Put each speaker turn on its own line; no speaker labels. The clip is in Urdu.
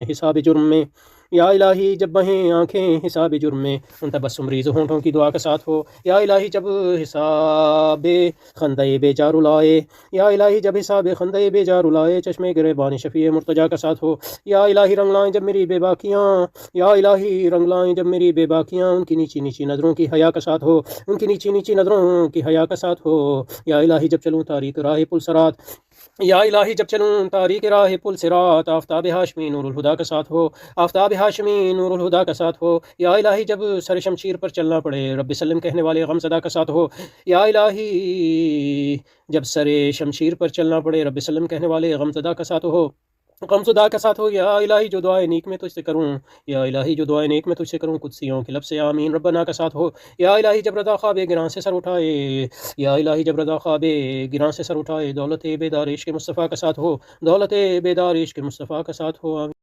حساب جرم میں، یا الہی جب بہیں آنکھیں حساب جرم میں، ان تبسم ریز ہونٹوں کی دعا کا ساتھ ہو، یا الہی جب حساب خندہ بے جا رلائے، یا الہی جب حساب خندہ بے جا رلائے، چشمے گریبان شفیع مرتجا کا ساتھ ہو، یا الہی رنگ لائیں جب میری بے باکیاں، یا الہی رنگ لائیں جب میری بے باکیاں، ان کی نیچی نیچی نظروں کی حیا کا ساتھ ہو، ان کی نیچی نیچی نظروں کی حیا کا ساتھ ہو، یا الہی جب چلوں تاریک راہ پل سرات، یا الہی جب چلوں تاریک راہ پل صراط، آفتاب ہاشمی نور الہدا کا ساتھ ہو، آفتاب ہاشمی نور الہدا کا ساتھ ہو، یا الہی جب سر شمشیر پر چلنا پڑے رب سلم کہنے والے غم زدہ کا ساتھ ہو، یا الہی جب سر شمشیر پر چلنا پڑے رب سلم کہنے والے غم زدہ کا ساتھ ہو، غم زدہ کا ساتھ ہو، یا الہی جو دعائے نیک میں تجھ سے کروں، یا الہی جو دعائے نیک میں تجھ سے کروں، قدسیوں کے لب سے آمین ربنا کا ساتھ ہو، یا الہی جب رضا خواب گراں سے سر اٹھائے، یا الہی جب رضا خواب گراں سے سر اٹھائے، دولت بیدار عشق مصطفیٰ کا ساتھ ہو، دولت بیدار عشق مصطفیٰ کا ساتھ ہو، آمین۔